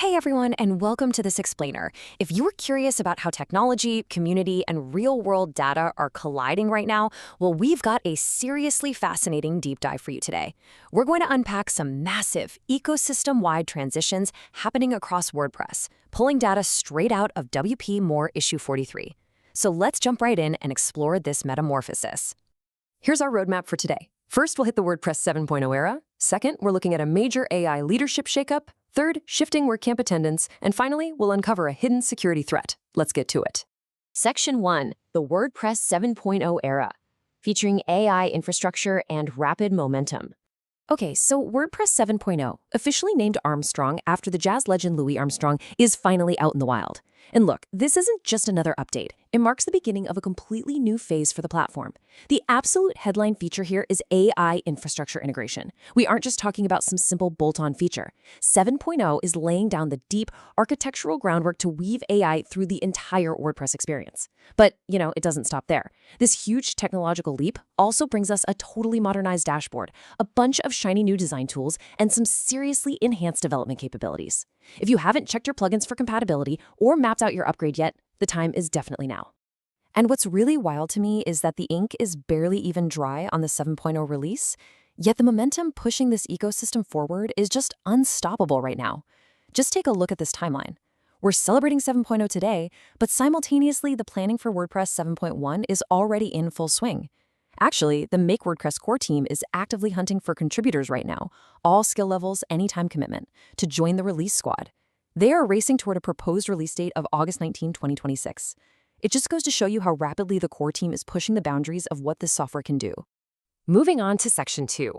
Hey everyone, and welcome to this explainer. If you're curious about how technology, community, and real-world data are colliding right now, well, we've got a seriously fascinating deep dive for you today. We're going to unpack some massive ecosystem-wide transitions happening across WordPress, pulling data straight out of WP More issue 43. So let's jump right in and explore this metamorphosis. Here's our roadmap for today. First, we'll hit the WordPress 7.0 era. Second, we're looking at a major AI leadership shakeup. Third, shifting WordCamp attendance. And finally, we'll uncover a hidden security threat. Let's get to it. Section 1, the WordPress 7.0 era, featuring AI infrastructure and rapid momentum. Okay, so WordPress 7.0, officially named Armstrong after the jazz legend Louis Armstrong, is finally out in the wild. And look, this isn't just another update. It marks the beginning of a completely new phase for the platform. The absolute headline feature here is AI infrastructure integration. We aren't just talking about some simple bolt-on feature. 7.0 is laying down the deep architectural groundwork to weave AI through the entire WordPress experience. But, it doesn't stop there. This huge technological leap also brings us a totally modernized dashboard, a bunch of shiny new design tools, and some seriously enhanced development capabilities. If you haven't checked your plugins for compatibility or mapped out your upgrade yet, the time is definitely now. And what's really wild to me is that the ink is barely even dry on the 7.0 release, yet the momentum pushing this ecosystem forward is just unstoppable right now. Just take a look at this timeline. We're celebrating 7.0 today, but simultaneously the planning for WordPress 7.1 is already in full swing. Actually, the Make WordPress core team is actively hunting for contributors right now, all skill levels, anytime commitment, to join the release squad. They are racing toward a proposed release date of August 19, 2026. It just goes to show you how rapidly the core team is pushing the boundaries of what this software can do. Moving on to Section 2,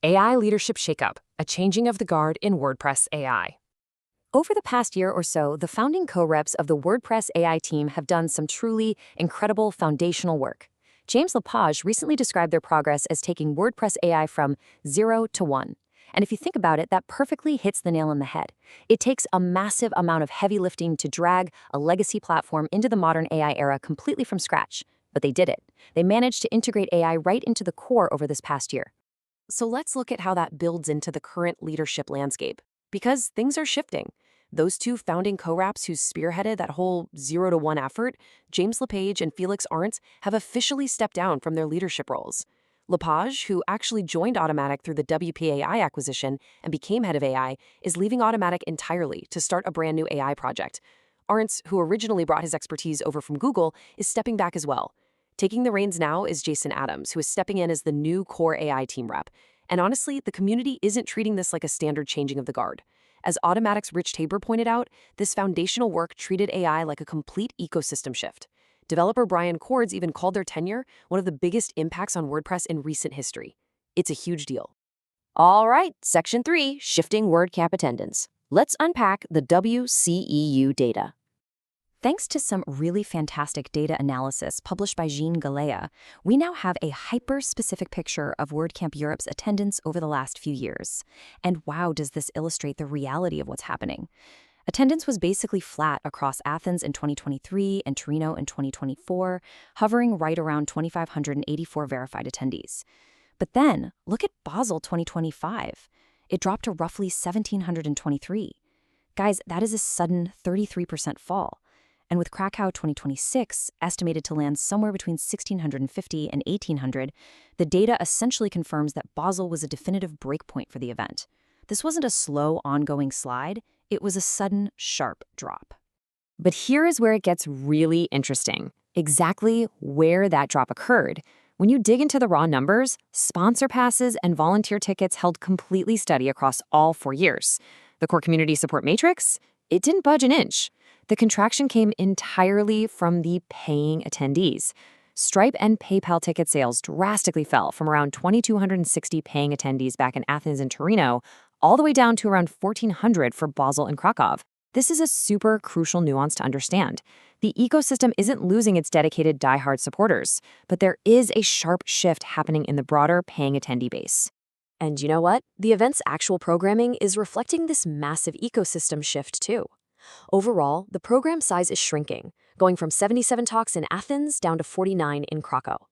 AI Leadership Shakeup, a changing of the guard in WordPress AI. Over the past year or so, the founding co-reps of the WordPress AI team have done some truly incredible foundational work. James LePage recently described their progress as taking WordPress AI from 0 to 1. And if you think about it, that perfectly hits the nail on the head. It takes a massive amount of heavy lifting to drag a legacy platform into the modern AI era completely from scratch. But they did it. They managed to integrate AI right into the core over this past year. So let's look at how that builds into the current leadership landscape. Because things are shifting. Those two founding co-reps who spearheaded that whole 0 to 1 effort, James LePage and Felix Arntz, have officially stepped down from their leadership roles. LePage, who actually joined Automattic through the WPAI acquisition and became head of AI, is leaving Automattic entirely to start a brand new AI project. Arntz, who originally brought his expertise over from Google, is stepping back as well. Taking the reins now is Jason Adams, who is stepping in as the new core AI team rep. And honestly, the community isn't treating this like a standard changing of the guard. As Automattic's Rich Tabor pointed out, this foundational work treated AI like a complete ecosystem shift. Developer Brian Cords even called their tenure one of the biggest impacts on WordPress in recent history. It's a huge deal. All right, Section 3, shifting WordCamp attendance. Let's unpack the WCEU data. Thanks to some really fantastic data analysis published by Jean Galea, we now have a hyper-specific picture of WordCamp Europe's attendance over the last few years. And wow, does this illustrate the reality of what's happening. Attendance was basically flat across Athens in 2023 and Torino in 2024, hovering right around 2,584 verified attendees. But then, look at Basel 2025. It dropped to roughly 1,723. Guys, that is a sudden 33% fall. And with Krakow 2026 estimated to land somewhere between 1,650 and 1,800, the data essentially confirms that Basel was a definitive breakpoint for the event. This wasn't a slow, ongoing slide. It was a sudden, sharp drop. But here is where it gets really interesting. Exactly where that drop occurred. When you dig into the raw numbers, sponsor passes and volunteer tickets held completely steady across all 4 years. The core community support matrix? It didn't budge an inch. The contraction came entirely from the paying attendees. Stripe and PayPal ticket sales drastically fell from around 2,260 paying attendees back in Athens and Torino, all the way down to around 1,400 for Basel and Krakow. This is a super crucial nuance to understand. The ecosystem isn't losing its dedicated diehard supporters, but there is a sharp shift happening in the broader paying attendee base. And you know what? The event's actual programming is reflecting this massive ecosystem shift too. Overall, the program size is shrinking, going from 77 talks in Athens down to 49 in Krakow.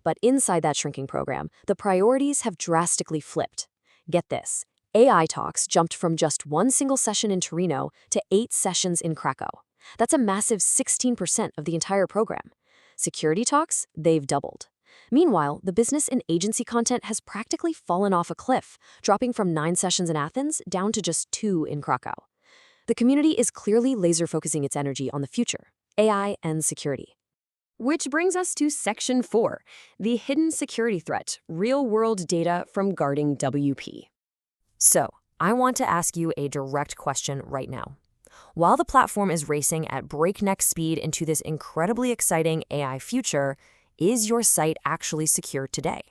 But inside that shrinking program, the priorities have drastically flipped. Get this, AI talks jumped from just one single session in Torino to 8 sessions in Krakow. That's a massive 16% of the entire program. Security talks, they've doubled. Meanwhile, the business and agency content has practically fallen off a cliff, dropping from 9 sessions in Athens down to just 2 in Krakow. The community is clearly laser-focusing its energy on the future, AI and security. Which brings us to Section 4, the hidden security threat, real-world data from guarding WP. So, I want to ask you a direct question right now. While the platform is racing at breakneck speed into this incredibly exciting AI future, is your site actually secure today?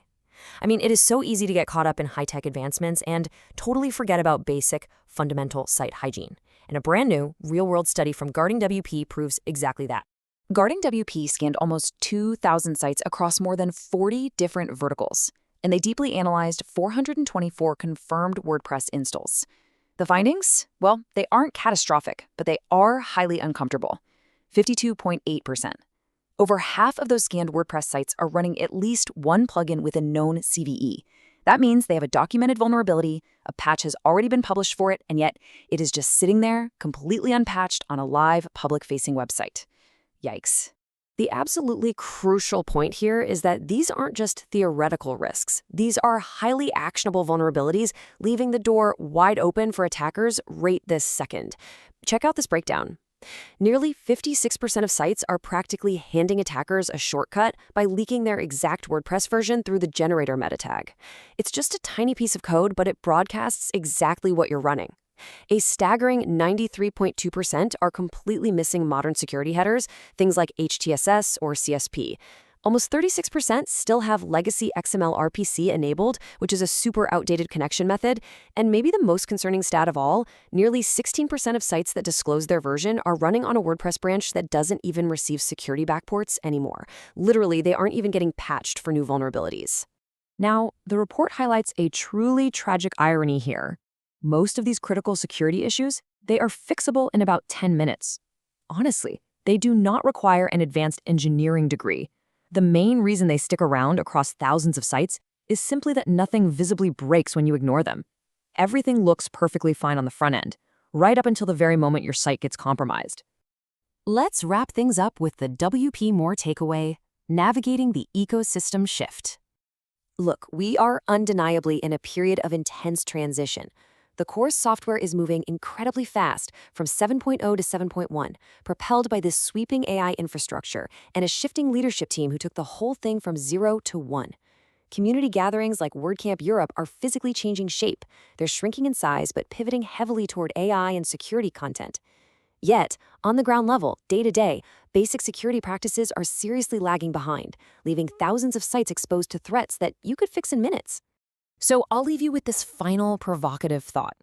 I mean, it is so easy to get caught up in high-tech advancements and totally forget about basic, fundamental site hygiene. And a brand new, real-world study from Guarding WP proves exactly that. Guarding WP scanned almost 2,000 sites across more than 40 different verticals, and they deeply analyzed 424 confirmed WordPress installs. The findings? Well, they aren't catastrophic, but they are highly uncomfortable. 52.8%. Over half of those scanned WordPress sites are running at least one plugin with a known CVE. That means they have a documented vulnerability, a patch has already been published for it, and yet it is just sitting there, completely unpatched on a live, public-facing website. Yikes. The absolutely crucial point here is that these aren't just theoretical risks. These are highly actionable vulnerabilities, leaving the door wide open for attackers right this second. Check out this breakdown. Nearly 56% of sites are practically handing attackers a shortcut by leaking their exact WordPress version through the generator meta tag. It's just a tiny piece of code, but it broadcasts exactly what you're running. A staggering 93.2% are completely missing modern security headers, things like HTSS or CSP. Almost 36% still have legacy XML RPC enabled, which is a super outdated connection method. And maybe the most concerning stat of all, nearly 16% of sites that disclose their version are running on a WordPress branch that doesn't even receive security backports anymore. Literally, they aren't even getting patched for new vulnerabilities. Now, the report highlights a truly tragic irony here. Most of these critical security issues, they are fixable in about 10 minutes. Honestly, they do not require an advanced engineering degree. The main reason they stick around across thousands of sites is simply that nothing visibly breaks when you ignore them. Everything looks perfectly fine on the front end, right up until the very moment your site gets compromised. Let's wrap things up with the WP More takeaway, navigating the ecosystem shift. Look, we are undeniably in a period of intense transition. The core software is moving incredibly fast from 7.0 to 7.1, propelled by this sweeping AI infrastructure and a shifting leadership team who took the whole thing from 0 to 1. Community gatherings like WordCamp Europe are physically changing shape. They're shrinking in size but pivoting heavily toward AI and security content. Yet, on the ground level, day to day, basic security practices are seriously lagging behind, leaving thousands of sites exposed to threats that you could fix in minutes. So I'll leave you with this final provocative thought.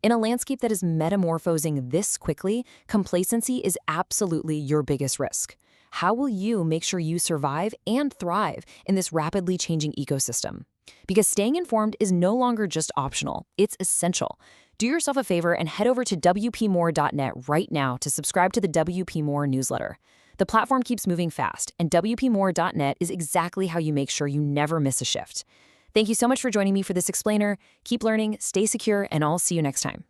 In a landscape that is metamorphosing this quickly, complacency is absolutely your biggest risk. How will you make sure you survive and thrive in this rapidly changing ecosystem? Because staying informed is no longer just optional, it's essential. Do yourself a favor and head over to wpmore.net right now to subscribe to the WP More newsletter. The platform keeps moving fast, and wpmore.net is exactly how you make sure you never miss a shift. Thank you so much for joining me for this explainer. Keep learning, stay secure, and I'll see you next time.